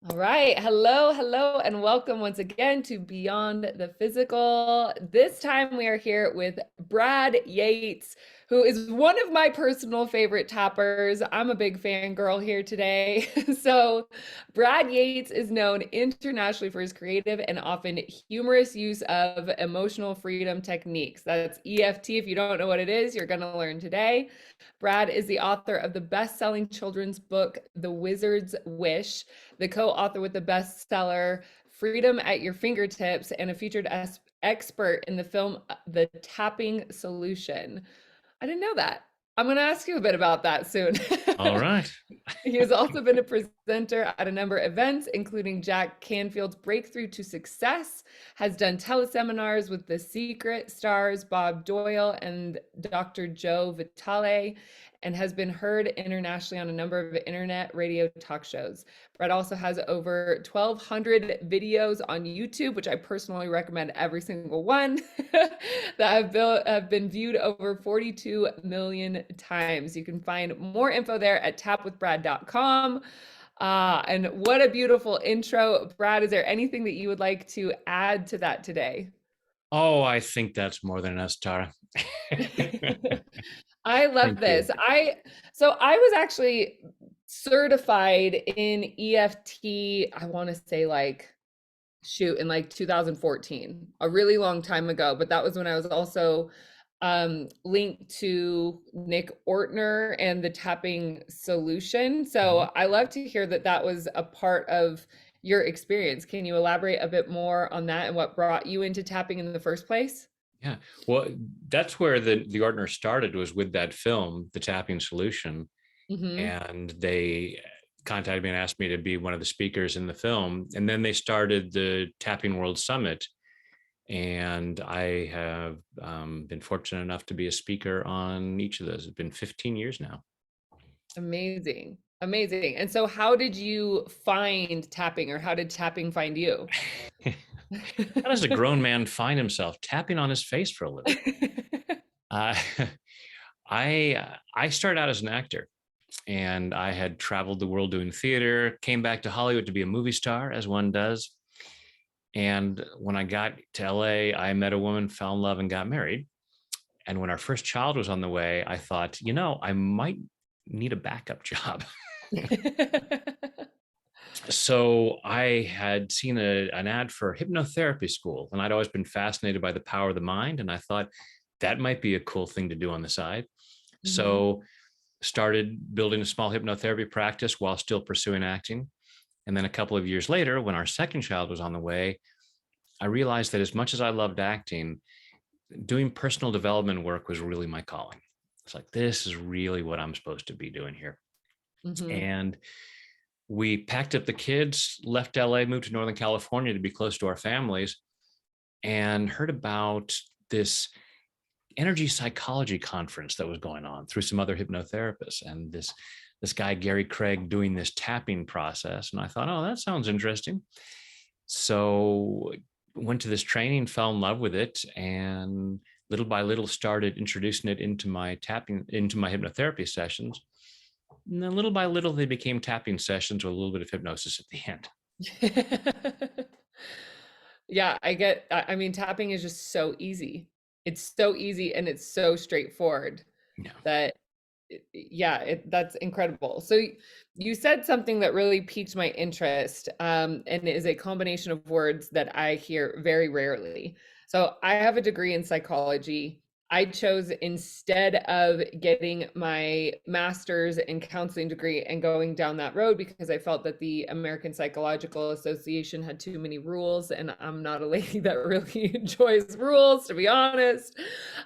All right. Hello, hello, and welcome once again to Beyond the Physical. This time we are here with Brad Yates, who is one of my personal favorite tappers. I'm a big fangirl here today. So, Brad Yates is known internationally for his creative and often humorous use of emotional freedom techniques. That's EFT. If you don't know what it is, you're going to learn today. Brad is the author of the best-selling children's book, The Wizard's Wish, the co-author with the bestseller Freedom at Your Fingertips, and a featured expert in the film The Tapping Solution. I didn't know that. I'm going to ask you a bit about that soon. All right. He has also been a presenter at a number of events, including Jack Canfield's Breakthrough to Success, has done teleseminars with the Secret stars Bob Doyle and Dr. Joe Vitale, and has been heard internationally on a number of internet radio talk shows. Brett also has over 1,200 videos on YouTube, which I personally recommend every single one, that have been viewed over 42 million times. You can find more info there at tapwithbrad.com. And what a beautiful intro. Brad, is there anything that you would like to add to that today? Oh, I think that's more than enough, Tara. I love Thank you. this. I was actually certified in EFT, I want to say like shoot in like 2014, a really long time ago, but that was when I was also linked to Nick Ortner and the tapping solution. Mhm. So I love to hear that that was a part of your experience. Can you elaborate a bit more on that and what brought you into tapping in the first place? Yeah. Well, that's where the Ortner started was with that film, The Tapping Solution, Hmm. and they contacted me and asked me to be one of the speakers in the film, and then they started the Tapping World Summit, and I have been fortunate enough to be a speaker on each of those. It's been 15 years now. Amazing. Amazing. And so how did you find tapping, or how did tapping find you? How does a grown man find himself tapping on his face for a living? Uh, I started out as an actor, and I had traveled the world doing theater. Came back to Hollywood to be a movie star, as one does. And when I got to LA, I met a woman, fell in love, and got married. And when our first child was on the way, I thought, I might need a backup job. So I had seen an ad for hypnotherapy school, and I'd always been fascinated by the power of the mind. And I thought that might be a cool thing to do on the side. Hmm. So started building a small hypnotherapy practice while still pursuing acting. And then a couple of years later, when our second child was on the way, I realized that as much as I loved acting, doing personal development work was really my calling. It's like, this is really what I'm supposed to be doing here. Hmm. And we packed up the kids, left LA, moved to Northern California to be close to our families, and heard about this energy psychology conference that was going on through some other hypnotherapists, and this guy Gary Craig doing this tapping process. And I thought, oh, that sounds interesting. So went to this training, fell in love with it, and little by little started introducing it into my hypnotherapy sessions. And then little by little they became tapping sessions with a little bit of hypnosis at the end. Yeah, I mean, tapping is just so easy. It's so easy and it's so straightforward Yeah. that, yeah, that's incredible. So you said something that really piqued my interest, and is a combination of words that I hear very rarely. So I have a degree in psychology. I chose, instead of getting my master's in counseling degree and going down that road, because I felt that the American Psychological Association had too many rules, and I'm not a lady that really enjoys rules, to be honest.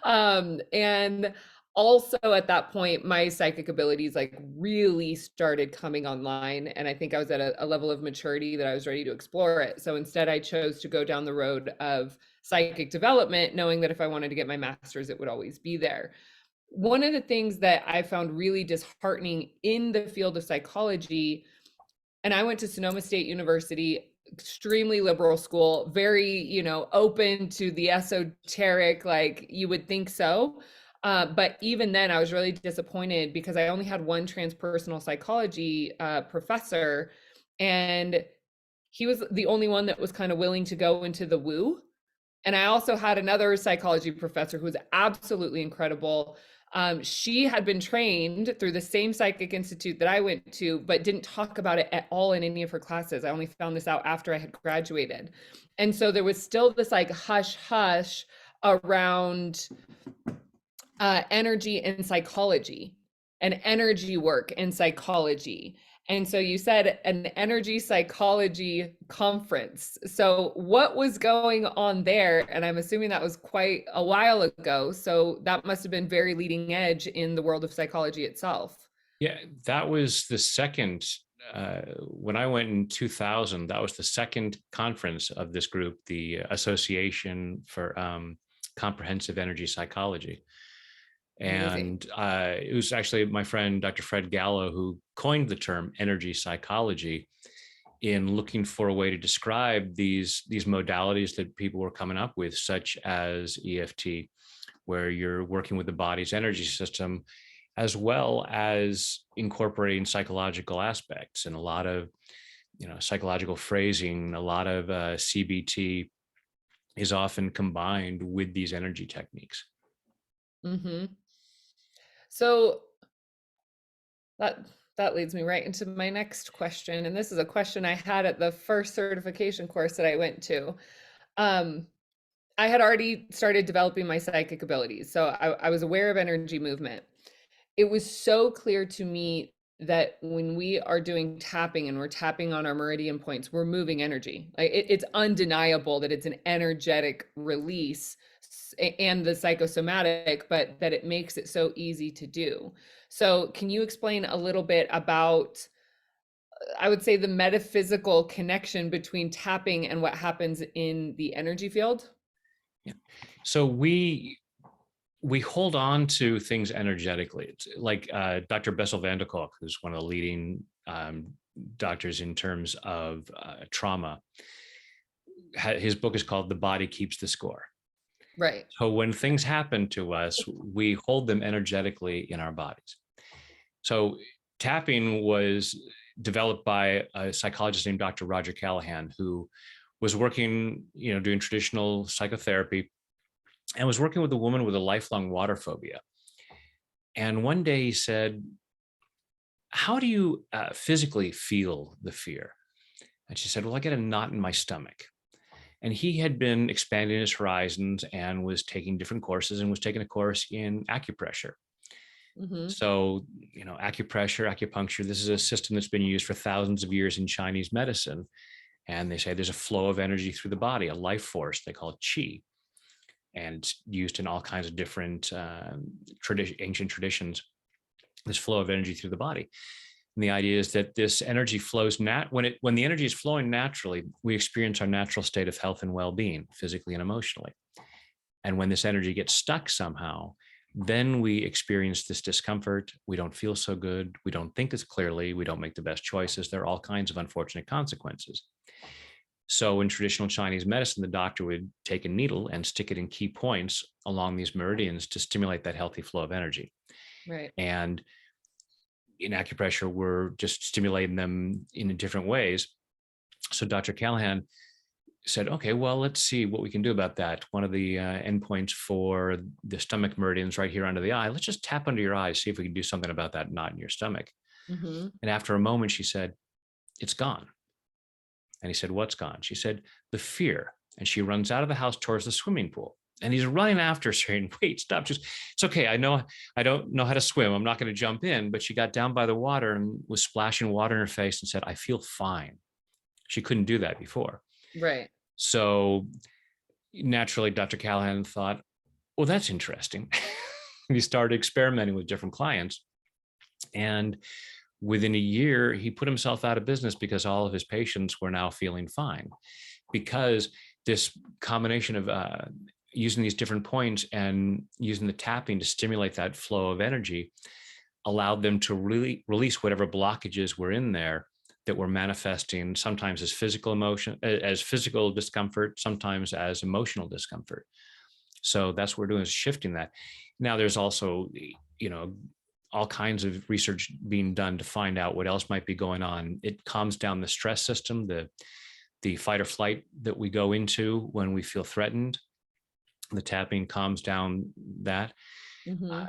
And also at that point, my psychic abilities like really started coming online, and I think I was at a level of maturity that I was ready to explore it. So instead I chose to go down the road of psychic development, knowing that if I wanted to get my master's, it would always be there. One of the things that I found really disheartening in the field of psychology, and I went to Sonoma State University, extremely liberal school, very, open to the esoteric, like you would think so. But even then, I was really disappointed because I only had one transpersonal psychology professor, and he was the only one that was kind of willing to go into the woo. And I also had another psychology professor who was absolutely incredible. She had been trained through the same psychic institute that I went to, but didn't talk about it at all in any of her classes. I only found this out after I had graduated. And so there was still this like hush hush around energy and psychology and energy work and psychology. And so you said an energy psychology conference. So what was going on there? And I'm assuming that was quite a while ago. So that must have been very leading edge in the world of psychology itself. Yeah, that was the second. When I went in 2000, that was the second conference of this group, the Association for Comprehensive Energy Psychology. Amazing. And it was actually my friend, Dr. Fred Gallo, who coined the term energy psychology in looking for a way to describe these modalities that people were coming up with, such as EFT, where you're working with the body's energy system, as well as incorporating psychological aspects and a lot of psychological phrasing. A lot of CBT is often combined with these energy techniques. Mm-hmm. So that that leads me right into my next question. And this is a question I had at the first certification course that I went to. Um, I had already started developing my psychic abilities. So I was aware of energy movement. It was so clear to me that when we are doing tapping and we're tapping on our meridian points, we're moving energy. Like it's undeniable that it's an energetic release and the psychosomatic, but that it makes it so easy to do. So, can you explain a little bit about, I would say, the metaphysical connection between tapping and what happens in the energy field? Yeah. So we hold on to things energetically. It's like Dr. Bessel van der Kolk, who's one of the leading doctors in terms of trauma. His book is called "The Body Keeps the Score." Right. So when things happen to us, we hold them energetically in our bodies. So tapping was developed by a psychologist named Dr. Roger Callahan, who was working, doing traditional psychotherapy, and was working with a woman with a lifelong water phobia. And one day he said, "How do you physically feel the fear?" And she said, "Well, I get a knot in my stomach." And he had been expanding his horizons and was taking different courses, and was taking a course in acupressure. Mm-hmm. So, acupressure, acupuncture, this is a system that's been used for thousands of years in Chinese medicine. And they say there's a flow of energy through the body, a life force. They call it qi. And it's used in all kinds of different ancient traditions, this flow of energy through the body. And the idea is that this energy flows when the energy is flowing naturally, we experience our natural state of health and well-being, physically and emotionally. And when this energy gets stuck somehow, then we experience this discomfort. We don't feel so good. We don't think as clearly. We don't make the best choices. There are all kinds of unfortunate consequences. So in traditional Chinese medicine, the doctor would take a needle and stick it in key points along these meridians to stimulate that healthy flow of energy. Right. And in acupressure, we're just stimulating them in different ways. So Dr. Callahan said, okay, well, let's see what we can do about that. One of the endpoints for the stomach meridians right here under the eye, let's just tap under your eyes, see if we can do something about that knot in your stomach. Mm-hmm. And after a moment, she said, it's gone. And he said, what's gone? She said, the fear. And she runs out of the house towards the swimming pool. And he's running after her saying, wait, stop. Just, it's okay. I know I don't know how to swim. I'm not going to jump in. But she got down by the water and was splashing water in her face and said, I feel fine. She couldn't do that before. Right. So naturally, Dr. Callahan thought, well, that's interesting. And he started experimenting with different clients. And within a year, he put himself out of business because all of his patients were now feeling fine. Because this combination of using these different points and using the tapping to stimulate that flow of energy allowed them to really release whatever blockages were in there that were manifesting sometimes as physical discomfort, sometimes as emotional discomfort. So that's what we're doing, is shifting that. Now there's also, all kinds of research being done to find out what else might be going on. It calms down the stress system, the the fight or flight that we go into when we feel threatened. The tapping calms down that. Uh, Mm-hmm.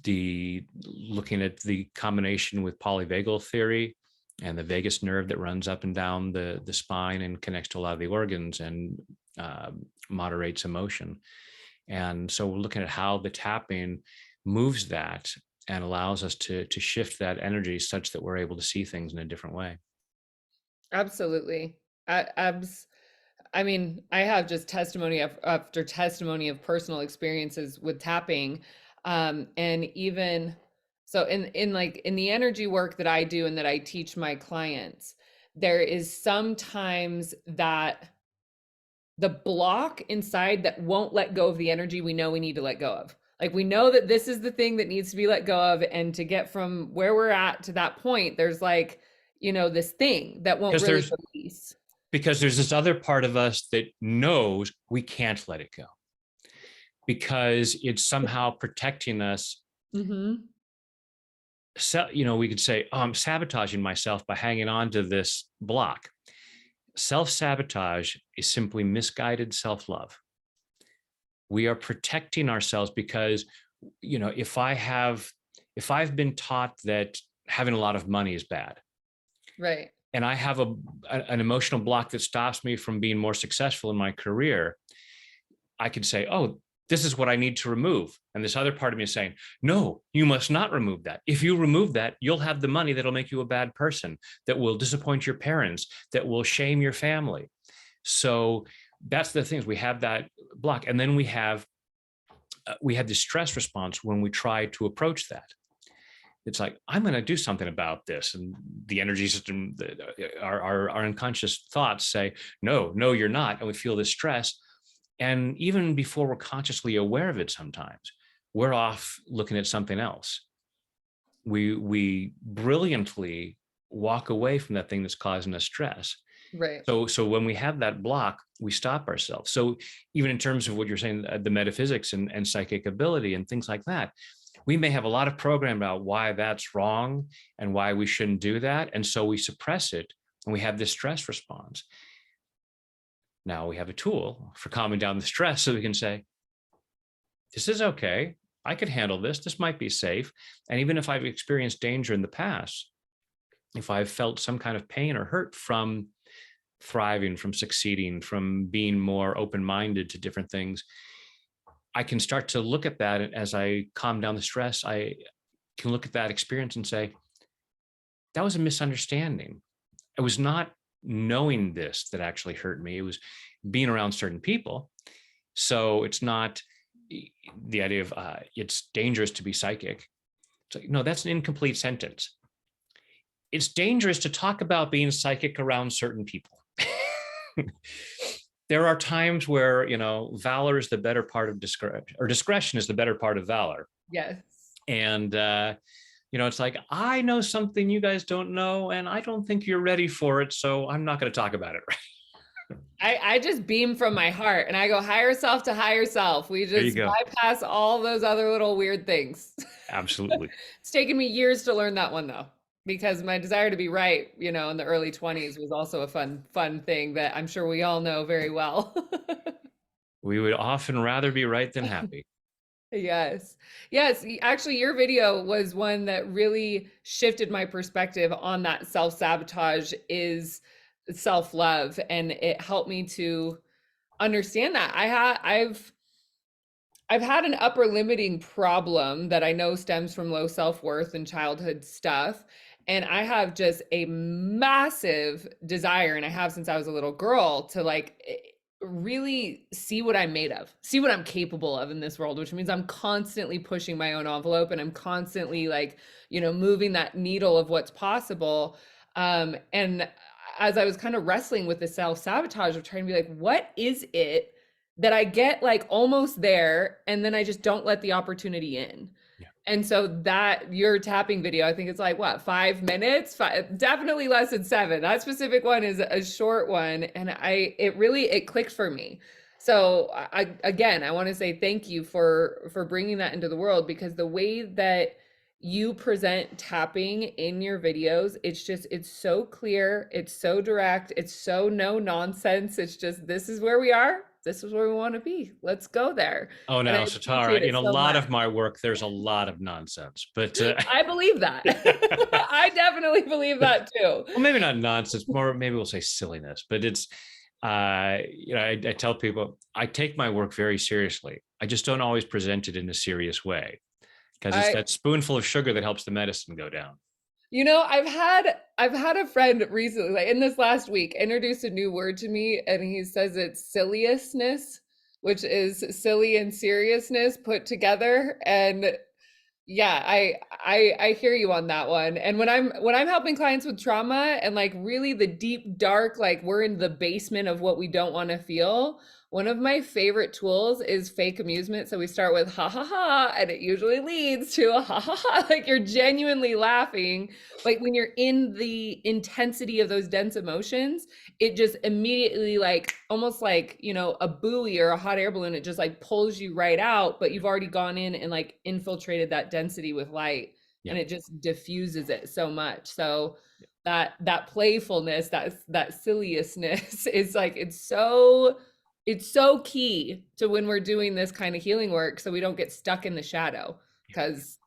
the looking at the combination with polyvagal theory and the vagus nerve that runs up and down the spine and connects to a lot of the organs and moderates emotion. And so we're looking at how the tapping moves that and allows us to shift that energy such that we're able to see things in a different way. Absolutely. Abs I mean, I have just testimony after testimony of personal experiences with tapping. And even so in like in the energy work that I do and that I teach my clients, there is sometimes that the block inside that won't let go of the energy we know we need to let go of. Like we know that this is the thing that needs to be let go of. And to get from where we're at to that point, there's like, this thing that won't Because really there's release. because there's this other part of us that knows we can't let it go because it's somehow protecting us. Mm-hmm. So, we could say, oh, I'm sabotaging myself by hanging on to this block. Self-sabotage is simply misguided self-love. We are protecting ourselves because, if I've been taught that having a lot of money is bad, Right. and I have an emotional block that stops me from being more successful in my career, I could say, oh, this is what I need to remove. And this other part of me is saying, no, you must not remove that. If you remove that, you'll have the money that'll make you a bad person, that will disappoint your parents, that will shame your family. So that's the things. We have that block. And then we have the stress response when we try to approach that. It's like, I'm going to do something about this. And the energy system, our unconscious thoughts say, no, no, you're not. And we feel this stress. And even before we're consciously aware of it, sometimes we're off looking at something else. We brilliantly walk away from that thing that's causing us stress. Right. So when we have that block, we stop ourselves. So even in terms of what you're saying, the metaphysics and psychic ability and things like that, we may have a lot of program about why that's wrong and why we shouldn't do that. And so we suppress it and we have this stress response. Now we have a tool for calming down the stress so we can say, this is okay. I could handle this. This might be safe. And even if I've experienced danger in the past, if I've felt some kind of pain or hurt from thriving, from succeeding, from being more open-minded to different things, I can start to look at that as I calm down the stress. I can look at that experience and say, that was a misunderstanding. It was not knowing this that actually hurt me. It was being around certain people. So it's not the idea of it's dangerous to be psychic. It's like, no, that's an incomplete sentence. It's dangerous to talk about being psychic around certain people. There are times where, valor is the better part of discretion, or discretion is the better part of valor. Yes. And, it's like, I know something you guys don't know, and I don't think you're ready for it. So I'm not going to talk about it. I just beam from my heart and I go higher self to higher self. We There you just go. bypass all those other little weird things. Absolutely. It's taken me years to learn that one though, because my desire to be right, in the early 20s was also a fun thing that I'm sure we all know very well. We would often rather be right than happy. Yes. Yes. Actually, your video was one that really shifted my perspective on that self-sabotage is self-love. And it helped me to understand that. I've had an upper limiting problem that I know stems from low self-worth and childhood stuff. And I have just a massive desire, and I have since I was a little girl, to like really see what I'm made of, see what I'm capable of in this world, which means I'm constantly pushing my own envelope and I'm constantly like, moving that needle of what's possible. And as I was kind of wrestling with the self-sabotage of trying to be like, what is it that I get like almost there and then I just don't let the opportunity in? Yeah. And so that your tapping video, I think it's like what, 5 minutes? Definitely less than 7. That specific one is a short one, and it clicked for me. So I want to say thank you for bringing that into the world, because the way that you present tapping in your videos, it's so clear, it's so direct, it's so no nonsense. It's just, this is where we are, this is where we want to be. Let's go there. Oh, And I now, appreciate Sitara, it in a so lot much. of my work, there's a lot of nonsense, but I believe that. I definitely believe that too. well, maybe not nonsense, more maybe we'll say silliness, but it's, I tell people I take my work very seriously. I just don't always present it in a serious way because it's I that spoonful of sugar that helps the medicine go down. I've had a friend recently, like in this last week, introduce a new word to me, and he says it's siliousness, which is silly and seriousness put together. And yeah, I hear you on that one. And when I'm helping clients with trauma and like really the deep dark, like we're in the basement of what we don't want to feel, one of my favorite tools is fake amusement. So we start with ha ha ha, and it usually leads to a ha ha ha. Like you're genuinely laughing. Like when you're in the intensity of those dense emotions, it just immediately, like almost like, a buoy or a hot air balloon, it just like pulls you right out, but you've already gone in and like infiltrated that density with light, Yeah. and it just diffuses it so much. So that playfulness, that siliousness is like, it's so key to when we're doing this kind of healing work, so we don't get stuck in the shadow, because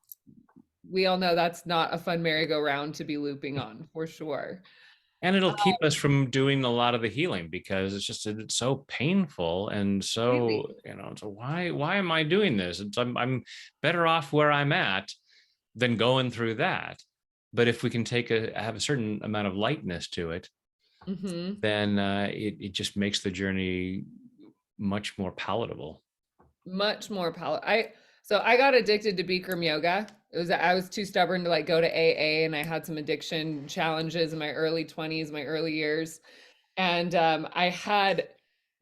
we all know that's not a fun merry-go-round to be looping on, for sure. And it'll keep us from doing a lot of the healing because it's so painful and so, Completely. so why am I doing this? I'm better off where I'm at than going through that. But if we can have a certain amount of lightness to it, Hmm. then it just makes the journey much more palatable. Much more I got addicted to Bikram yoga. I was too stubborn to like go to AA, and I had some addiction challenges in my early 20s, my early years. And I had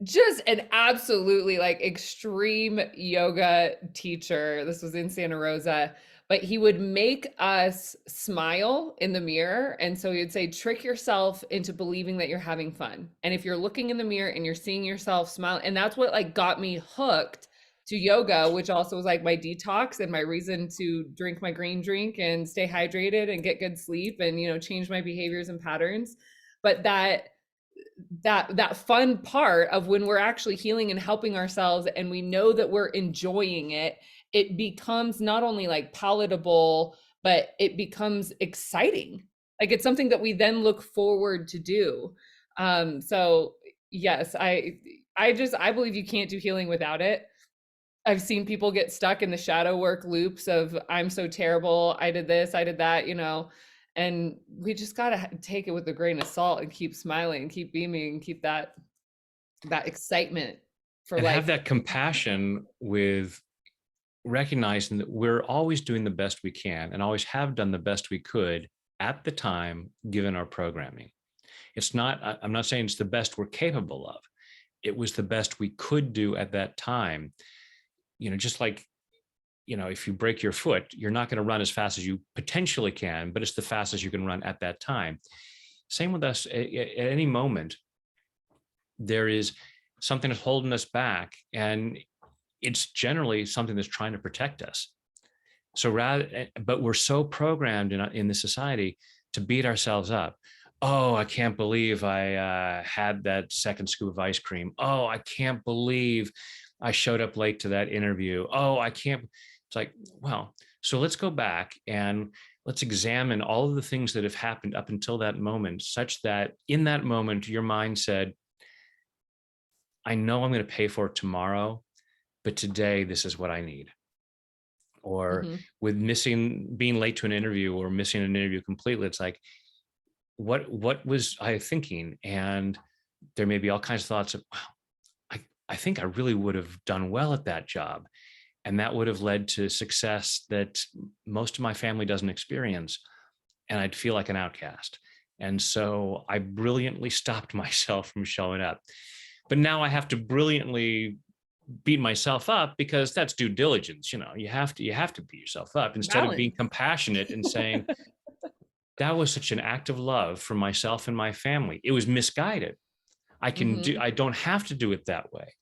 just an absolutely like extreme yoga teacher. This was in Santa Rosa, but he would make us smile in the mirror. And so he would say, trick yourself into believing that you're having fun. And if you're looking in the mirror and you're seeing yourself smile, and that's what like got me hooked to yoga, which also was like my detox and my reason to drink my green drink and stay hydrated and get good sleep and, change my behaviors and patterns. But that fun part of when we're actually healing and helping ourselves, and we know that we're enjoying it, it becomes not only like palatable, but it becomes exciting. Like it's something that we then look forward to do. So yes, I believe you can't do healing without it. I've seen people get stuck in the shadow work loops of, I'm so terrible, I did this, I did that, and we just got to take it with a grain of salt and keep smiling and keep beaming and keep that excitement for And have life. that compassion with recognizing that we're always doing the best we can and always have done the best we could at the time given our programming. I'm not saying it's the best we're capable of. It was the best we could do at that time. Just like, if you break your foot, you're not going to run as fast as you potentially can, but it's the fastest you can run at that time. Same with us. At any moment, there is something that's holding us back, and it's generally something that's trying to protect us. But we're so programmed in this society to beat ourselves up. Oh, I can't believe I had that second scoop of ice cream. Oh, I can't believe I showed up late to that interview. Oh, I can't. It's like, well, so let's go back and let's examine all of the things that have happened up until that moment, such that in that moment, your mind said, I know I'm going to pay for it tomorrow, but today, this is what I need. Or Hmm. with being late to an interview or missing an interview completely, it's like, what was I thinking? And there may be all kinds of thoughts of, wow, I think I really would have done well at that job. And that would have led to success that most of my family doesn't experience. And I'd feel like an outcast. And so I brilliantly stopped myself from showing up. But now I have to brilliantly beat myself up because that's due diligence. You have to beat yourself up instead of being Balance. compassionate and saying, that was such an act of love for myself and my family. It was misguided. Hmm. I don't have to do it that way.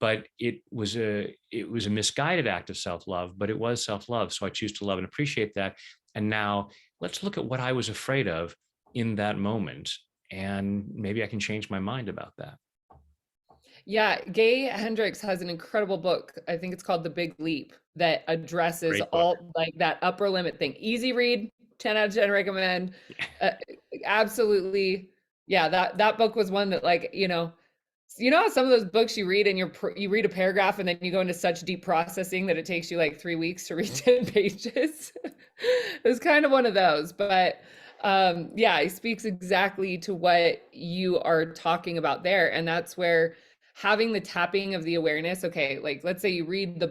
but it was a misguided act of self-love, but it was self-love. So I choose to love and appreciate that. And now let's look at what I was afraid of in that moment, and maybe I can change my mind about that. Yeah, Gay Hendricks has an incredible book. I think it's called The Big Leap that addresses Great book. all like that upper limit thing. Easy read, 10 out of 10 recommend. Uh, Absolutely. Yeah, that book was one that like, how some of those books you read and you read a paragraph and then you go into such deep processing that it takes you like 3 weeks to read 10 pages. It was kind of one of those, but yeah, he speaks exactly to what you are talking about there. And that's where having the tapping of the awareness, okay, like let's say you read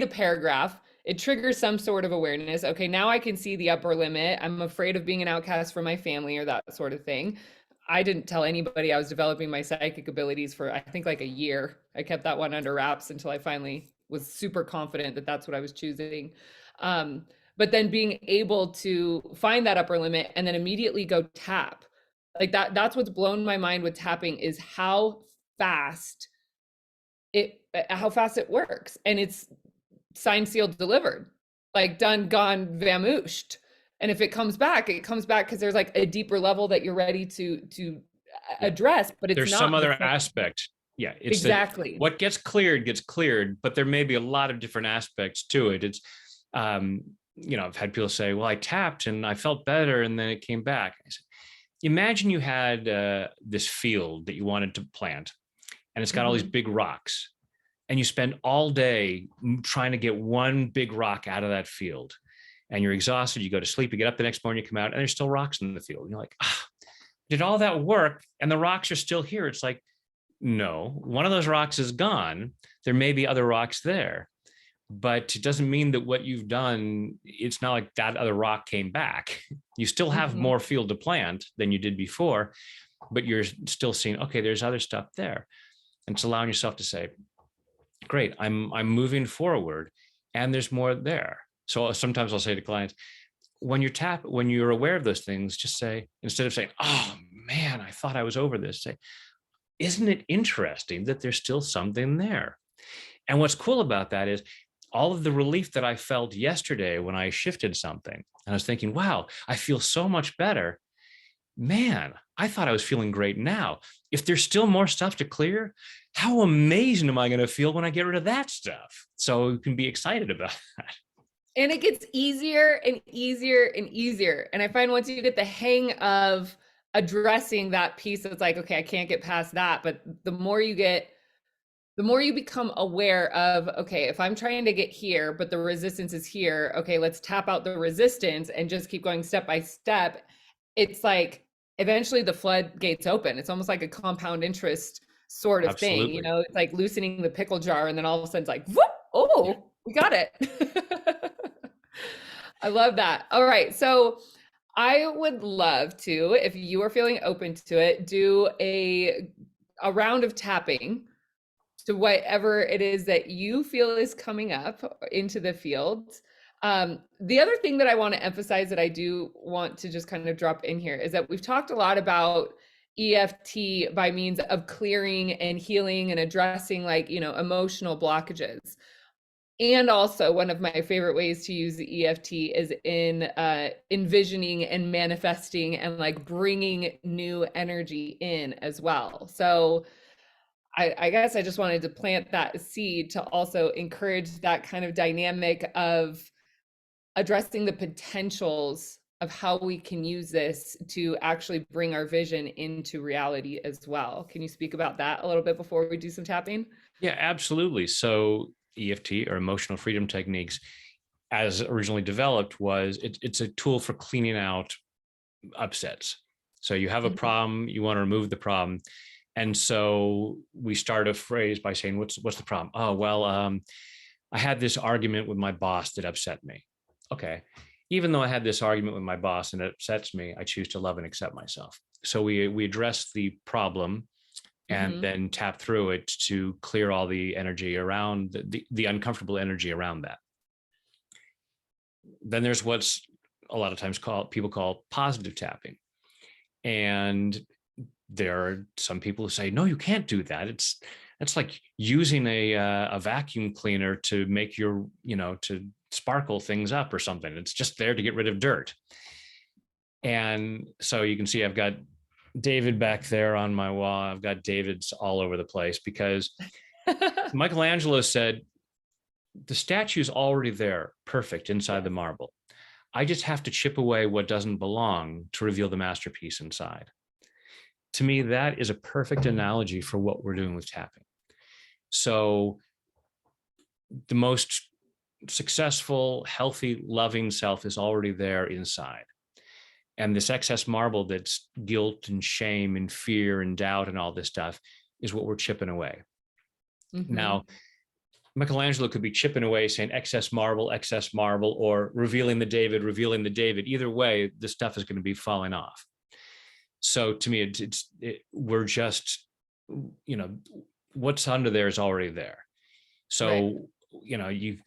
a paragraph, it triggers some sort of awareness. Okay, now I can see the upper limit. I'm afraid of being an outcast from my family or that sort of thing. I didn't tell anybody I was developing my psychic abilities for I think like a year. I kept that one under wraps until I finally was super confident that that's what I was choosing. Um, but then being able to find that upper limit and then immediately go tap. Like that's what's blown my mind with tapping is fast how fast it works. And it's signed, sealed, delivered, like done, gone, vamooshed. And if it comes back because there's like a deeper level that you're ready to Yeah. address, but it's There's some not the other same. aspect. Yeah, it's that Exactly. what gets cleared, but there may be a lot of different aspects to it. It's, I've had people say, well, I tapped and I felt better and then it came back. I said, imagine you had this field that you wanted to plant and it's got all these Mhm. big rocks, and you spend all day trying to get one big rock out of that field, and you're exhausted, you go to sleep, you get up the next morning, you come out and there's still rocks in the field, and you're like, did all that work and the rocks are still here? It's like, no, one of those rocks is gone. There may be other rocks there, but it doesn't mean that what you've done, it's not like that other rock came back. You still have Mhm. more field to plant than you did before, but you're still seeing, okay, there's other stuff there. And it's allowing yourself to say, great, I'm moving forward and there's more there. So sometimes I'll say to clients, when you're aware of those things, just say, instead of saying, oh man, I thought I was over this, say, isn't it interesting that there's still something there? And what's cool about that is all of the relief that I felt yesterday when I shifted something, and I was thinking, wow, I feel so much better. Man, I thought I was feeling great now. If there's still more stuff to clear, how amazing am I going to feel when I get rid of that stuff? So you can be excited about that. And it gets easier and easier and easier. And I find once you get the hang of addressing that piece, it's like, okay, I can't get past that. But the more you become aware of, okay, if I'm trying to get here, but the resistance is here, okay, let's tap out the resistance and just keep going step by step. It's like eventually the floodgates open. It's almost like a compound interest sort of thing. Absolutely. It's like loosening the pickle jar, and then all of a sudden it's like, whoop, oh, we got it. I love that. All right. So I would love to, if you are feeling open to it, do a round of tapping to whatever it is that you feel is coming up into the field. The other thing that I want to emphasize that I do want to just kind of drop in here is that we've talked a lot about EFT by means of clearing and healing and addressing like, emotional blockages. And also one of my favorite ways to use the EFT is in envisioning and manifesting and like bringing new energy in as well. So I guess I just wanted to plant that seed to also encourage that kind of dynamic of addressing the potentials of how we can use this to actually bring our vision into reality as well. Can you speak about that a little bit before we do some tapping? Yeah, absolutely. So EFT, or emotional freedom techniques, as originally developed, it's a tool for cleaning out upsets. So you have a Mhm. problem, you want to remove the problem. And so we start a phrase by saying, what's the problem? Oh, well, I had this argument with my boss that upset me. Okay. Even though I had this argument with my boss and it upsets me, I choose to love and accept myself. So we address the problem and Mhm. then tap through it to clear all the energy around the uncomfortable energy around that. Then there's what's a lot of times people call positive tapping. And there are some people who say, no, you can't do that. That's like using a vacuum cleaner to make your, to sparkle things up or something. It's just there to get rid of dirt. And so you can see I've got David back there on my wall. I've got David's all over the place because Michelangelo said, the statue's already there, perfect inside the marble. I just have to chip away what doesn't belong to reveal the masterpiece inside. To me, that is a perfect analogy for what we're doing with tapping. So the most successful, healthy, loving self is already there inside. And this excess marble that's guilt and shame and fear and doubt and all this stuff is what we're chipping away. Mm-hmm. Now, Michelangelo could be chipping away saying excess marble, or revealing the David, revealing the David. Either way, the stuff is going to be falling off. So to me, we're just, what's under there is already there. So, right.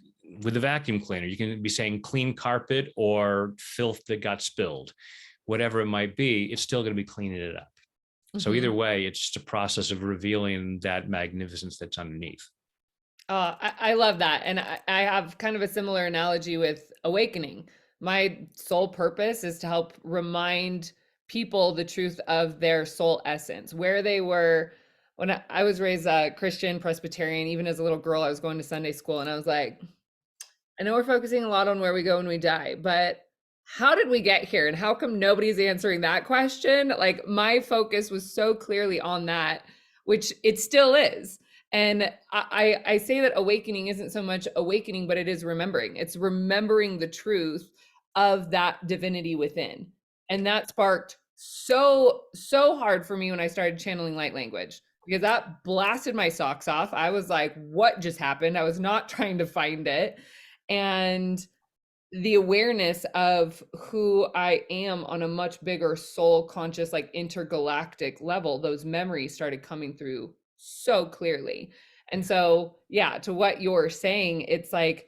With the vacuum cleaner, you can be saying clean carpet or filth that got spilled, whatever it might be, it's still going to be cleaning it up. Mm-hmm. So either way, it's just a process of revealing that magnificence that's underneath. I love that. And I have kind of a similar analogy with awakening. My sole purpose is to help remind people the truth of their soul essence, where they were. When I was raised Christian, Presbyterian, even as a little girl, I was going to Sunday school, and I was like, I know we're focusing a lot on where we go when we die, but how did we get here? And how come nobody's answering that question? Like, my focus was so clearly on that, which it still is. And I say that awakening isn't so much awakening, but it is remembering. It's remembering the truth of that divinity within. And that sparked so hard for me when I started channeling light language, because that blasted my socks off. I was like, what just happened? I was not trying to find it. And the awareness of who I am on a much bigger soul conscious, like intergalactic level, those memories started coming through so clearly. And so, yeah, to what you're saying, it's like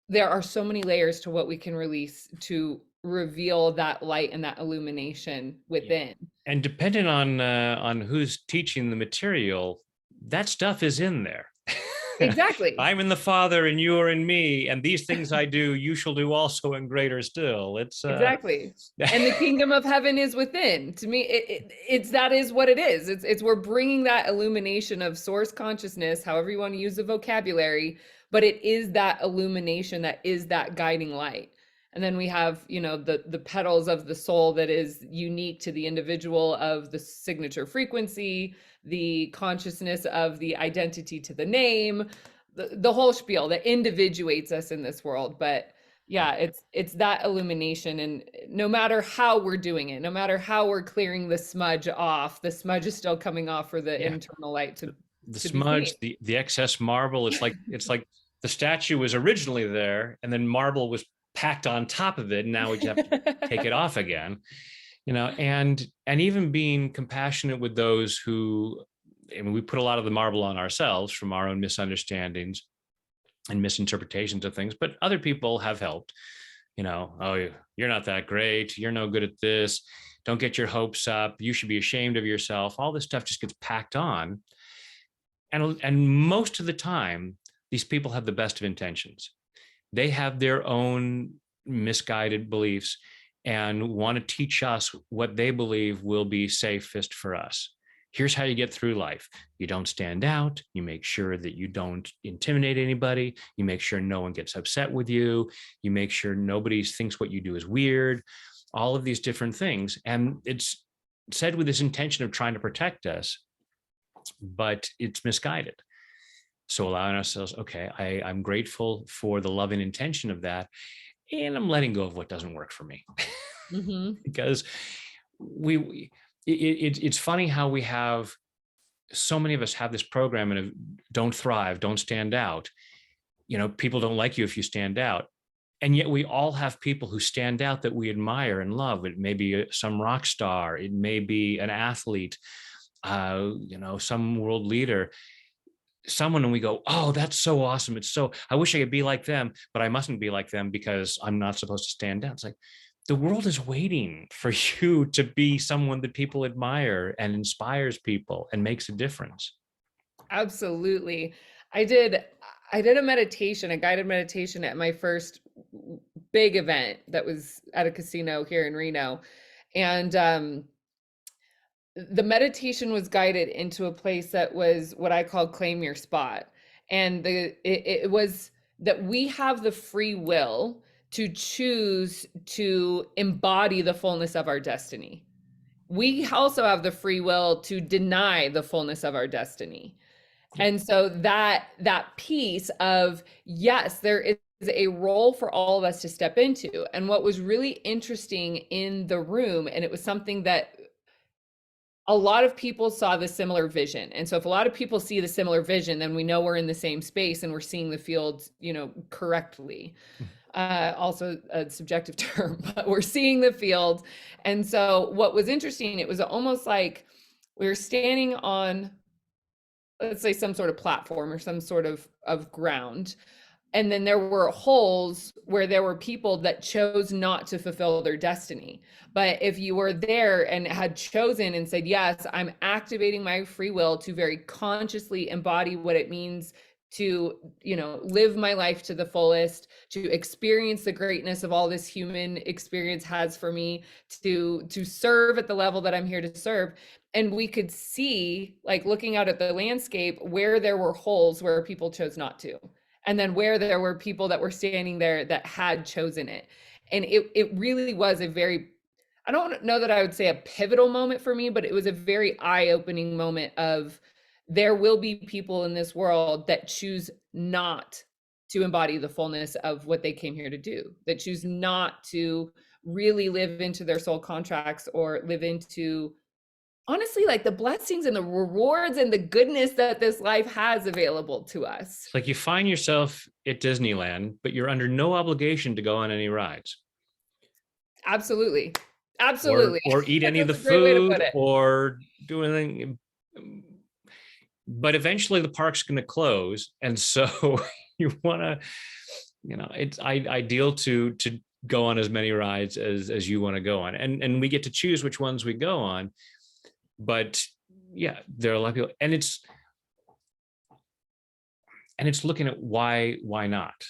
there are so many layers to what we can release to reveal that light and that illumination within. And depending on who's teaching the material, that stuff is in there. Exactly. I'm in the Father and you are in me, and these things I do, you shall do also and greater still. It's exactly. And the kingdom of heaven is within. To me, it's that is what it is. It's we're bringing that illumination of source consciousness, however you want to use the vocabulary, but it is that illumination that is that guiding light. And then we have, the petals of the soul that is unique to the individual, of the signature frequency, the consciousness of the identity to the name, the whole spiel that individuates us in this world. But yeah, it's that illumination. And no matter how we're doing it, no matter how we're clearing the smudge off, the smudge is still coming off for the internal light to the smudge, the excess marble. It's like the statue was originally there, and then marble was packed on top of it, and now we just have to take it off again, and even being compassionate with those who, we put a lot of the marble on ourselves from our own misunderstandings and misinterpretations of things, but other people have helped. Oh, you're not that great, you're no good at this, don't get your hopes up, you should be ashamed of yourself. All this stuff just gets packed on, and most of the time these people have the best of intentions. They have their own misguided beliefs and want to teach us what they believe will be safest for us. Here's how you get through life. You don't stand out. You make sure that you don't intimidate anybody. You make sure no one gets upset with you. You make sure nobody thinks what you do is weird. All of these different things. And it's said with this intention of trying to protect us, but it's misguided. So allowing ourselves, okay, I'm grateful for the loving intention of that, and I'm letting go of what doesn't work for me. Mm-hmm. Because it's funny how we have, so many of us have this program of don't thrive, don't stand out. People don't like you if you stand out. And yet we all have people who stand out that we admire and love. It may be some rock star, it may be an athlete, some world leader, someone, and we go, oh, that's so awesome. I wish I could be like them, but I mustn't be like them because I'm not supposed to stand out. It's like, the world is waiting for you to be someone that people admire and inspires people and makes a difference. Absolutely. I did I did a meditation, a guided meditation at my first big event that was at a casino here in Reno. And the meditation was guided into a place that was what I call claim your spot. And it was that we have the free will to choose to embody the fullness of our destiny. We also have the free will to deny the fullness of our destiny. And so that piece of, yes, there is a role for all of us to step into. And what was really interesting in the room, and it was something that a lot of people saw the similar vision. And so if a lot of people see the similar vision, then we know we're in the same space and we're seeing the field, correctly. Also a subjective term, but we're seeing the field. And so what was interesting, it was almost like we were standing on, let's say, some sort of platform or some sort of ground, and then there were holes where there were people that chose not to fulfill their destiny. But if you were there and had chosen and said, yes, I'm activating my free will to very consciously embody what it means to, live my life to the fullest, to experience the greatness of all this human experience has for me, to serve at the level that I'm here to serve. And we could see, like looking out at the landscape, where there were holes where people chose not to, and then where there were people that were standing there that had chosen it. And it really was a very, I don't know that I would say a pivotal moment for me, but it was a very eye-opening moment of, there will be people in this world that choose not to embody the fullness of what they came here to do, that choose not to really live into their soul contracts or live into, honestly, like the blessings and the rewards and the goodness that this life has available to us. It's like you find yourself at Disneyland, but you're under no obligation to go on any rides Absolutely. or Absolutely. eat any of the That's a great way to food put it. or do anything. But eventually the park's going to close. And so you want to, it's ideal to go on as many rides as you want to go on. And we get to choose which ones we go on. But yeah, there are a lot of people, and it's looking at why not?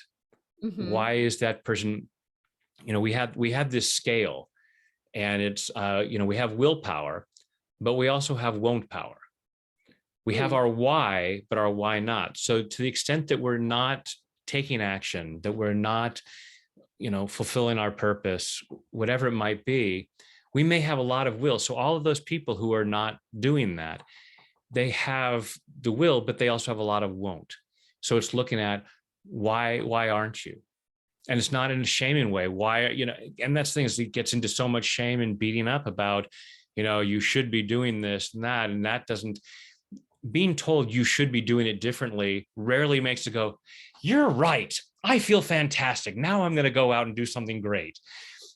Mm-hmm. Why is that person, we have this scale, and it's we have willpower, but we also have won't power. We have our why, but our why not. So to the extent that we're not taking action, that we're not, fulfilling our purpose, whatever it might be, we may have a lot of will. So all of those people who are not doing that, they have the will, but they also have a lot of won't. So it's looking at why aren't you? And it's not in a shaming way. Why, and that's the thing, is it gets into so much shame and beating up about, you should be doing this and that doesn't, being told you should be doing it differently rarely makes it go, you're right, I feel fantastic, now I'm going to go out and do something great.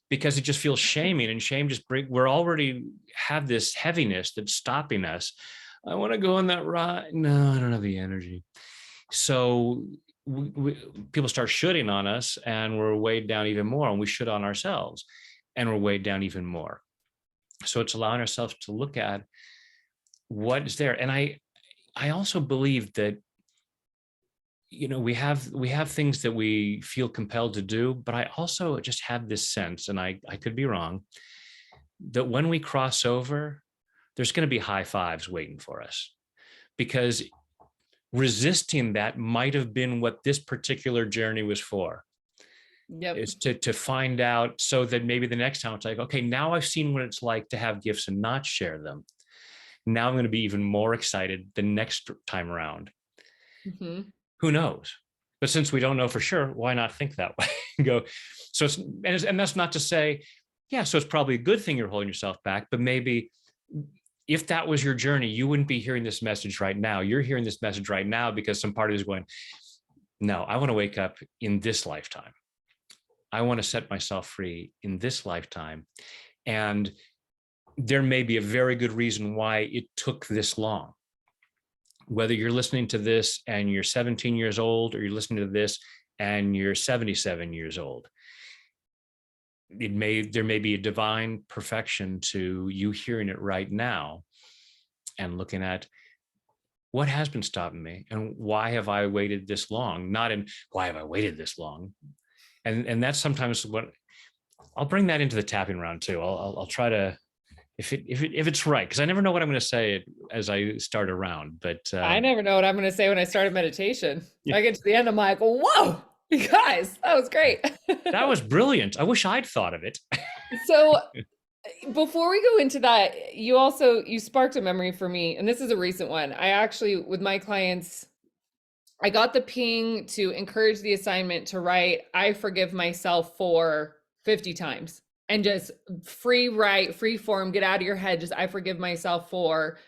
Because it just feels shaming, and shame just we're already have this heaviness that's stopping us. I want to go on that ride. No, I don't have the energy. So people start shooting on us, and we're weighed down even more, and we shoot on ourselves and we're weighed down even more. So it's allowing ourselves to look at what is there. And I also believe that, we have things that we feel compelled to do, but I also just have this sense, and I could be wrong, that when we cross over, there's going to be high fives waiting for us, because resisting that might have been what this particular journey was for. Yep. Is to find out, so that maybe the next time it's like, okay, now I've seen what it's like to have gifts and not share them. Now I'm going to be even more excited the next time around. Mm-hmm. Who knows? But since we don't know for sure, why not think that way? Go. So and that's not to say, yeah, so it's probably a good thing you're holding yourself back, but maybe if that was your journey, you wouldn't be hearing this message right now. You're hearing this message right now because some part of you is going, no, I want to wake up in this lifetime. I want to set myself free in this lifetime. And there may be a very good reason why it took this long. Whether you're listening to this and you're 17 years old, or you're listening to this and you're 77 years old, there may be a divine perfection to you hearing it right now and looking at, what has been stopping me, and why have I waited this long? Not in why have I waited this long? And that's sometimes what I'll bring that into the tapping round too. I'll try to, if it's right, because I never know what I'm going to say as I start a round. But I never know what I'm going to say when I started meditation. yeah, I get to the end, I'm like, whoa, you guys, that was great. that was brilliant. I wish I'd thought of it. So before we go into that, you sparked a memory for me, and this is a recent one. I actually, with my clients, I got the ping to encourage the assignment to write, I forgive myself for 50 times, and just free write, free form, get out of your head, just I forgive myself for,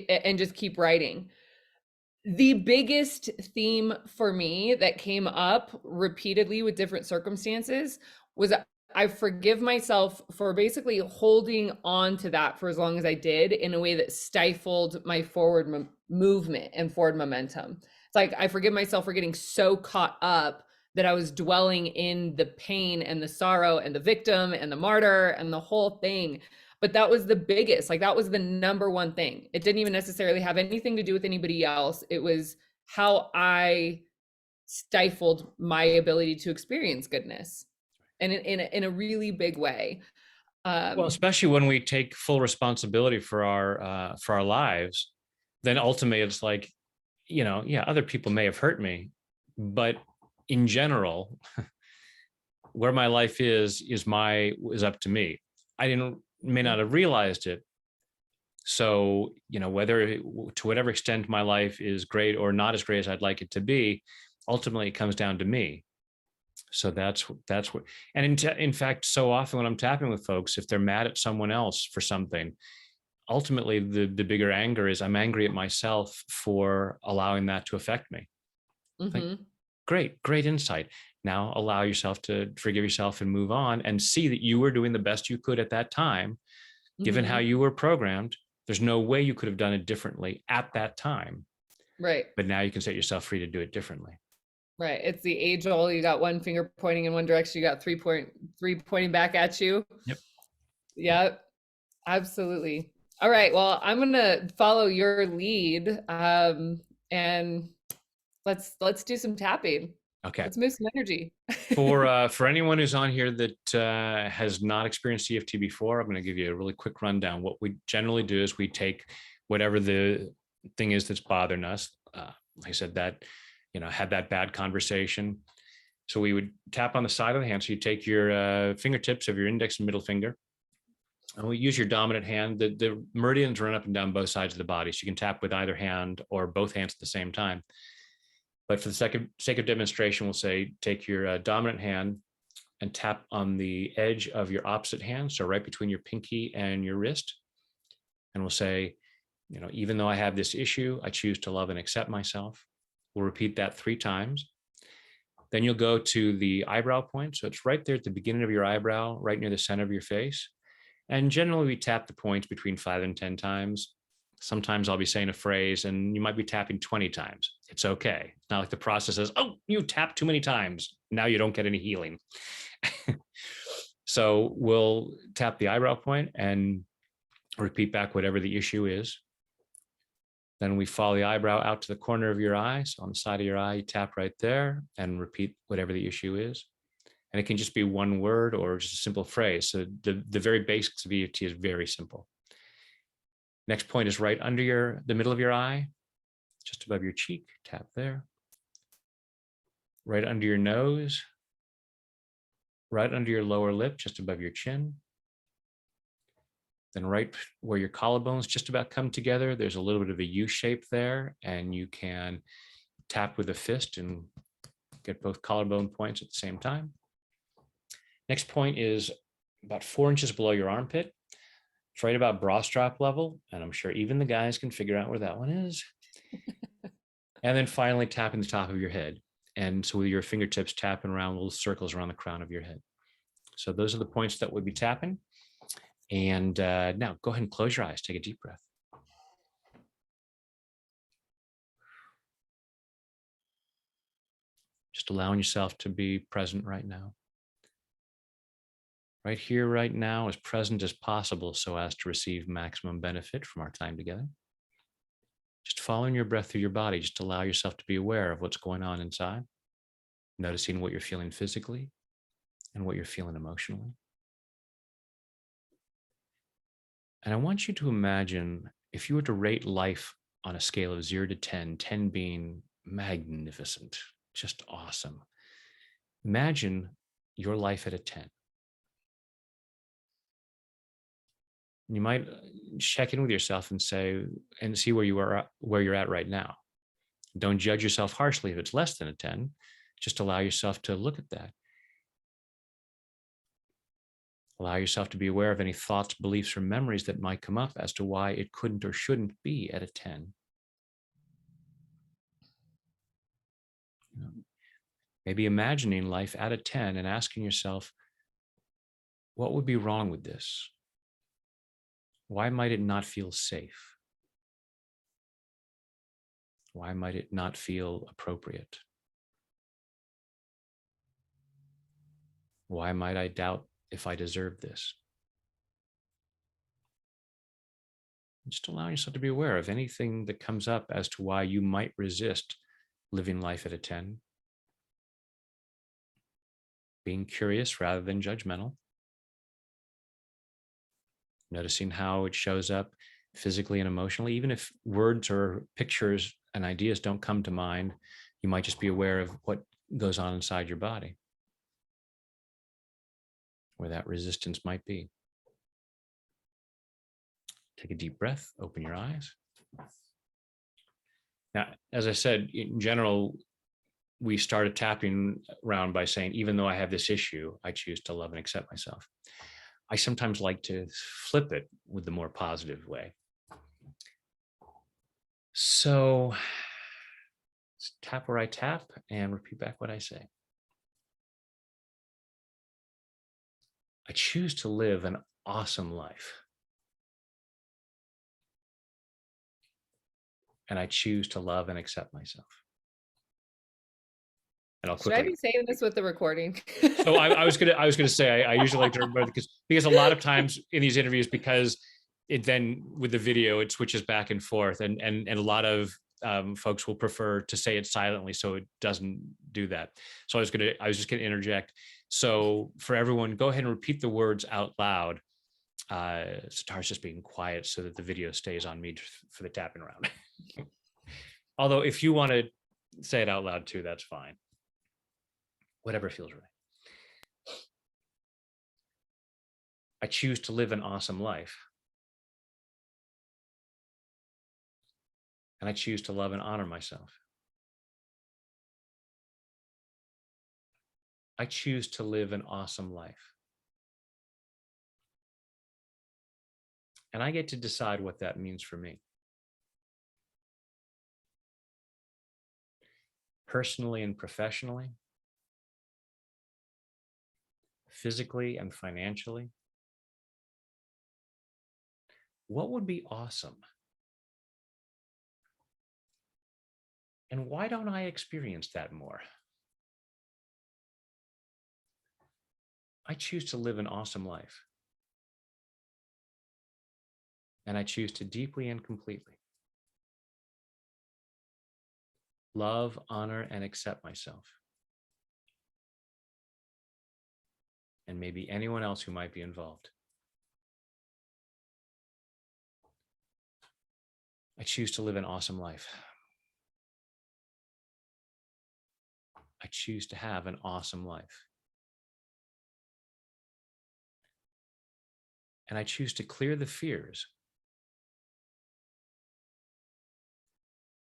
and just keep writing. The biggest theme for me that came up repeatedly with different circumstances was I forgive myself for basically holding on to that for as long as I did in a way that stifled my forward movement and forward momentum. It's like I forgive myself for getting so caught up that I was dwelling in the pain and the sorrow and the victim and the martyr and the whole thing. But that was the biggest, like that was the number one thing. It didn't even necessarily have anything to do with anybody else. It was how I stifled my ability to experience goodness, and in a really big way. Well, especially when we take full responsibility for our lives, then ultimately it's like, yeah, other people may have hurt me, but in general, where my life is up to me. I may not have realized it. So, whether to whatever extent my life is great or not as great as I'd like it to be, ultimately it comes down to me. So that's what, and in fact, so often when I'm tapping with folks, if they're mad at someone else for something, ultimately the bigger anger is I'm angry at myself for allowing that to affect me. Like, Mm-hmm. great insight. Now allow yourself to forgive yourself and move on and see that you were doing the best you could at that time, given how Mm-hmm. you were programmed. There's no way you could have done it differently at that time, Right. but now you can set yourself free to do it differently. Right. It's the age old, you got one finger pointing in one direction, you got three pointing back at you. Yep. Yeah, absolutely. All right. Well, I'm gonna follow your lead. And let's do some tapping. Okay. Let's move some energy. For anyone who's on here that has not experienced EFT before, I'm going to give you a really quick rundown. What we generally do is we take whatever the thing is that's bothering us. Like I said, that had that bad conversation. So we would tap on the side of the hand. So you take your fingertips of your index and middle finger, and we use your dominant hand. The meridians run up and down both sides of the body, so you can tap with either hand or both hands at the same time. But for the sake of demonstration, we'll say take your dominant hand and tap on the edge of your opposite hand, so right between your pinky and your wrist. And we'll say, even though I have this issue, I choose to love and accept myself. We'll repeat that 3 times. Then you'll go to the eyebrow point. So it's right there at the beginning of your eyebrow, right near the center of your face. And generally we tap the points between 5 and 10 times. Sometimes I'll be saying a phrase and you might be tapping 20 times. It's okay. It's not like the process says, oh, you tapped too many times. Now you don't get any healing. So we'll tap the eyebrow point and repeat back whatever the issue is. Then we follow the eyebrow out to the corner of your eye. So on the side of your eye, you tap right there and repeat whatever the issue is. And it can just be one word or just a simple phrase. So the very basics of EFT is very simple. Next point is right under the middle of your eye, just above your cheek, tap there. Right under your nose, right under your lower lip, just above your chin. Then right where your collarbones just about come together, there's a little bit of a U shape there, and you can tap with a fist and get both collarbone points at the same time. Next point is about 4 inches below your armpit. It's right about bra strap level, and I'm sure even the guys can figure out where that one is. And then finally tapping the top of your head. And so with your fingertips tapping around little circles around the crown of your head. So those are the points that we'll be tapping. And now go ahead and close your eyes. Take a deep breath. Just allowing yourself to be present right now. Right here, right now, as present as possible so as to receive maximum benefit from our time together. Just following your breath through your body. Just allow yourself to be aware of what's going on inside, noticing what you're feeling physically and what you're feeling emotionally. And I want you to imagine if you were to rate life on a scale of 0 to 10, 10 being magnificent, just awesome. Imagine your life at a 10. You might check in with yourself and say, and see where you're at right now. Don't judge yourself harshly if it's less than a 10. Just allow yourself to look at that. Allow yourself to be aware of any thoughts, beliefs, or memories that might come up as to why it couldn't or shouldn't be at a 10. Maybe imagining life at a 10 and asking yourself, what would be wrong with this? Why might it not feel safe? Why might it not feel appropriate? Why might I doubt if I deserve this? Just allow yourself to be aware of anything that comes up as to why you might resist living life at a 10. Being curious rather than judgmental. Noticing how it shows up physically and emotionally. Even if words or pictures and ideas don't come to mind, you might just be aware of what goes on inside your body, where that resistance might be. Take a deep breath, open your eyes. Now, as I said, in general, we started tapping around by saying, even though I have this issue, I choose to love and accept myself. I sometimes like to flip it with the more positive way. So let's tap where I tap and repeat back what I say. I choose to live an awesome life. And I choose to love and accept myself. And I'll Should I quickly. be saying this with the recording? So I was gonna say I usually like to remember because a lot of times in these interviews, because it then with the video it switches back and forth, and a lot of folks will prefer to say it silently so it doesn't do that. So I was just gonna interject. So for everyone, go ahead and repeat the words out loud. Sitara's just being quiet so that the video stays on me for the tapping around. Although if you want to say it out loud too, that's fine. Whatever feels right. I choose to live an awesome life. And I choose to love and honor myself. I choose to live an awesome life. And I get to decide what that means for me. Personally and professionally, physically and financially. What would be awesome? And why don't I experience that more? I choose to live an awesome life. And I choose to deeply and completely love, honor, and accept myself. And maybe anyone else who might be involved. I choose to live an awesome life. I choose to have an awesome life. And I choose to clear the fears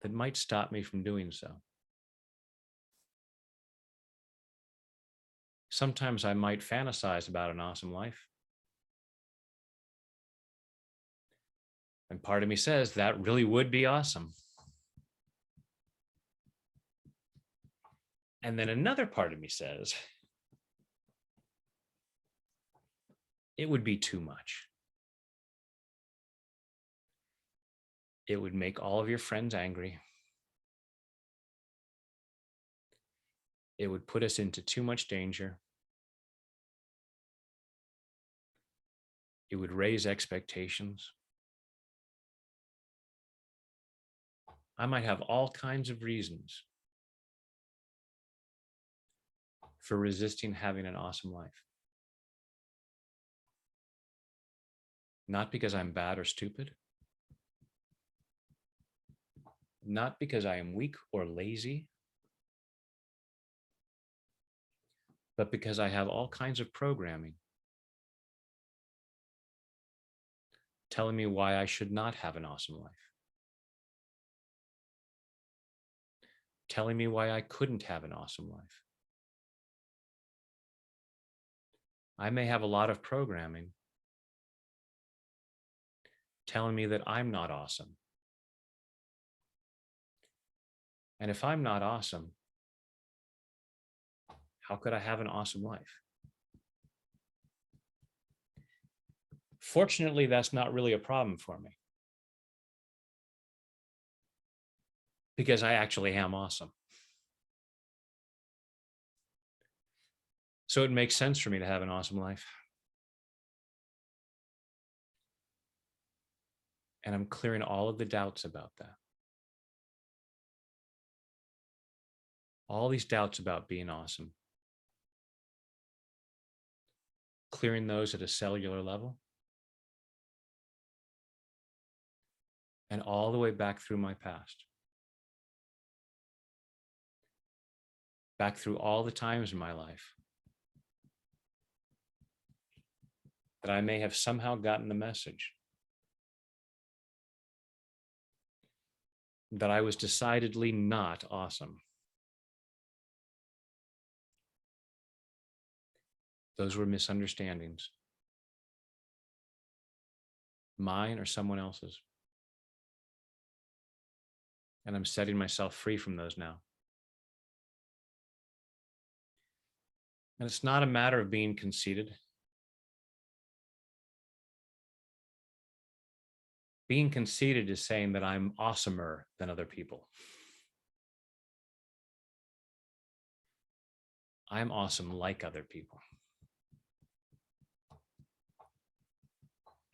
that might stop me from doing so. Sometimes I might fantasize about an awesome life. And part of me says that really would be awesome. And then another part of me says, it would be too much. It would make all of your friends angry. It would put us into too much danger. It would raise expectations. I might have all kinds of reasons for resisting having an awesome life. Not because I'm bad or stupid, not because I am weak or lazy, but because I have all kinds of programming telling me why I should not have an awesome life, telling me why I couldn't have an awesome life. I may have a lot of programming telling me that I'm not awesome. And if I'm not awesome, how could I have an awesome life? Fortunately, that's not really a problem for me because I actually am awesome. So it makes sense for me to have an awesome life. And I'm clearing all of the doubts about that. All these doubts about being awesome. Clearing those at a cellular level. And all the way back through my past. Back through all the times in my life that I may have somehow gotten the message that I was decidedly not awesome. Those were misunderstandings. Mine or someone else's. And I'm setting myself free from those now. And it's not a matter of being conceited. Being conceited is saying that I'm awesomer than other people. I'm awesome like other people.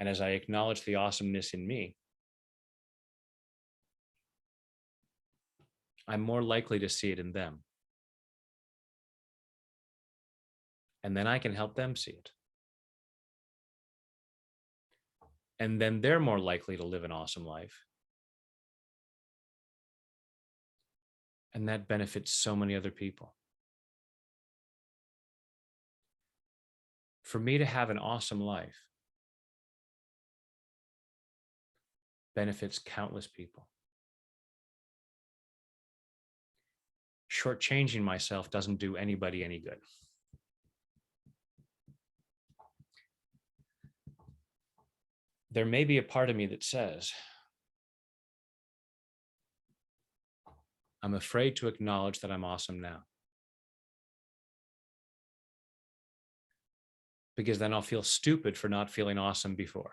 And as I acknowledge the awesomeness in me, I'm more likely to see it in them. And then I can help them see it. And then they're more likely to live an awesome life. And that benefits so many other people. For me to have an awesome life benefits countless people. Shortchanging myself doesn't do anybody any good. There may be a part of me that says, I'm afraid to acknowledge that I'm awesome now. Because then I'll feel stupid for not feeling awesome before.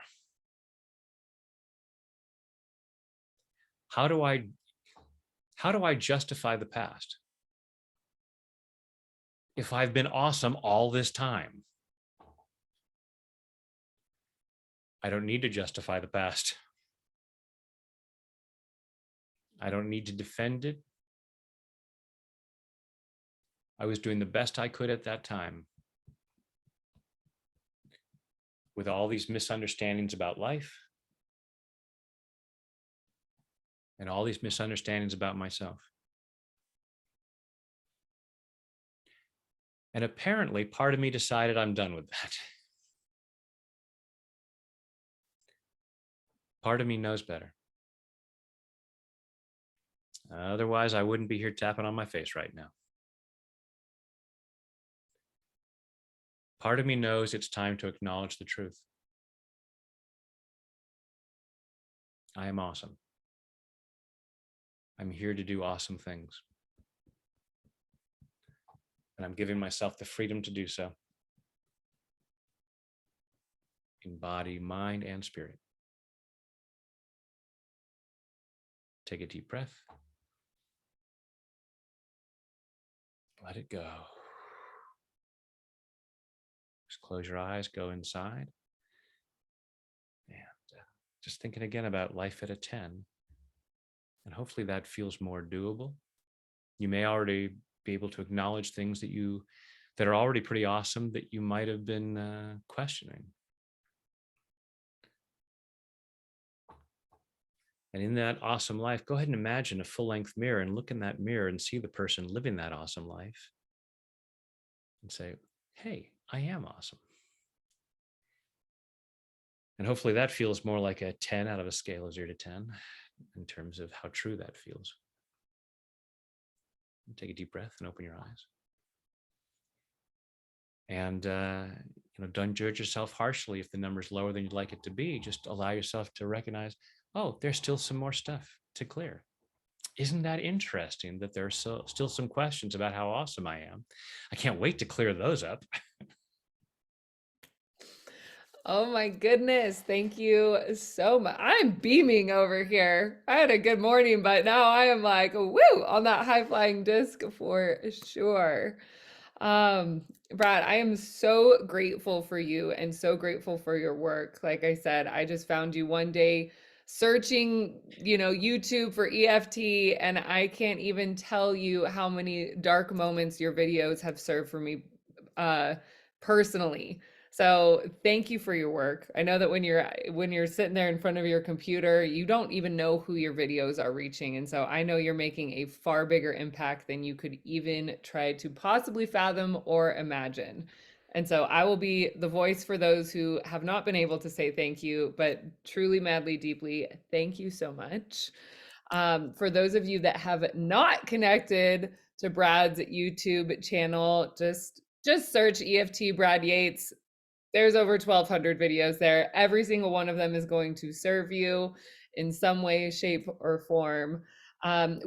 How do I justify the past if I've been awesome all this time? I don't need to justify the past. I don't need to defend it. I was doing the best I could at that time with all these misunderstandings about life and all these misunderstandings about myself. And apparently, part of me decided I'm done with that. Part of me knows better. Otherwise, I wouldn't be here tapping on my face right now. Part of me knows it's time to acknowledge the truth. I am awesome. I'm here to do awesome things. And I'm giving myself the freedom to do so. In body, mind, and spirit. Take a deep breath. Let it go. Just close your eyes, go inside. And just thinking again about life at a 10. And hopefully that feels more doable. You may already be able to acknowledge things that are already pretty awesome that you might have been questioning. And in that awesome life, go ahead and imagine a full-length mirror and look in that mirror and see the person living that awesome life and say, hey, I am awesome. And hopefully that feels more like a 10 out of a scale of 0 to 10 in terms of how true that feels. Take a deep breath and open your eyes. And don't judge yourself harshly if the number's lower than you'd like it to be. Just allow yourself to recognize, oh, there's still some more stuff to clear. Isn't that interesting that there's still some questions about how awesome I am? I can't wait to clear those up. Oh my goodness. Thank you so much. I'm beaming over here. I had a good morning, but now I am like, woo, on that high flying disc for sure. Brad, I am so grateful for you and so grateful for your work. Like I said, I just found you one day searching, YouTube for EFT, and I can't even tell you how many dark moments your videos have served for me personally. So thank you for your work. I know that when you're sitting there in front of your computer, you don't even know who your videos are reaching. And so I know you're making a far bigger impact than you could even try to possibly fathom or imagine. And so I will be the voice for those who have not been able to say thank you, but truly, madly, deeply, thank you so much. For those of you that have not connected to Brad's YouTube channel, just search EFT Brad Yates. There's over 1,200 videos there. Every single one of them is going to serve you in some way, shape, or form.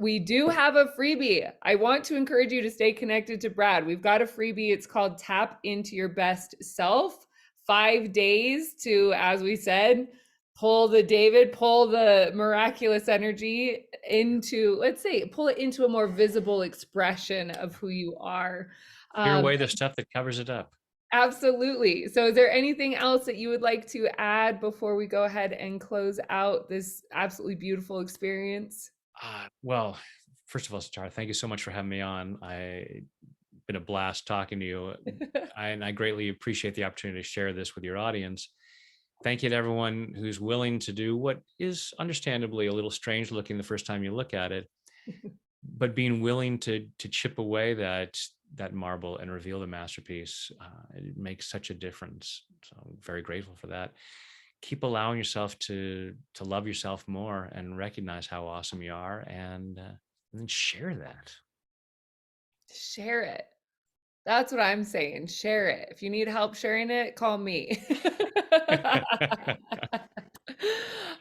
We do have a freebie. I want to encourage you to stay connected to Brad. We've got a freebie. It's called Tap Into Your Best Self. 5 days to, as we said, pull the miraculous energy into, let's say, pull it into a more visible expression of who you are. Clear away the stuff that covers it up. Absolutely. So is there anything else that you would like to add before we go ahead and close out this absolutely beautiful experience? Well, first of all, Sitara, thank you so much for having me on. It's been a blast talking to you. I greatly appreciate the opportunity to share this with your audience. Thank you to everyone who's willing to do what is understandably a little strange looking the first time you look at it, but being willing to chip away that marble and reveal the masterpiece. It makes such a difference. So I'm very grateful for that. Keep allowing yourself to love yourself more and recognize how awesome you are, and then share that. Share it. That's what I'm saying. Share it. If you need help sharing it, call me.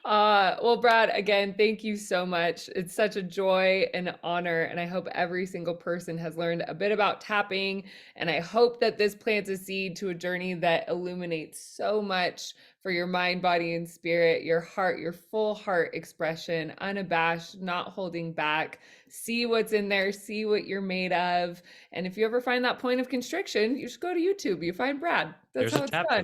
Well, Brad, again, thank you so much. It's such a joy and honor, and I hope every single person has learned a bit about tapping, and I hope that this plants a seed to a journey that illuminates so much for your mind, body, and spirit, your heart, your full heart expression, unabashed, not holding back. See what's in there, see what you're made of. And if you ever find that point of constriction, you should go to YouTube. You find Brad. That's There's how a it's tap done.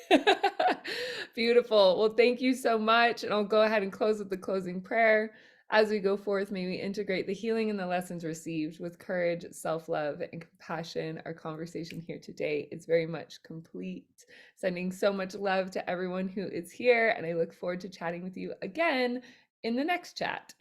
for that. Beautiful. Well, thank you so much. And I'll go ahead and close with the closing prayer. As we go forth, may we integrate the healing and the lessons received with courage, self-love, and compassion. Our conversation here today is very much complete. Sending so much love to everyone who is here, and I look forward to chatting with you again in the next chat.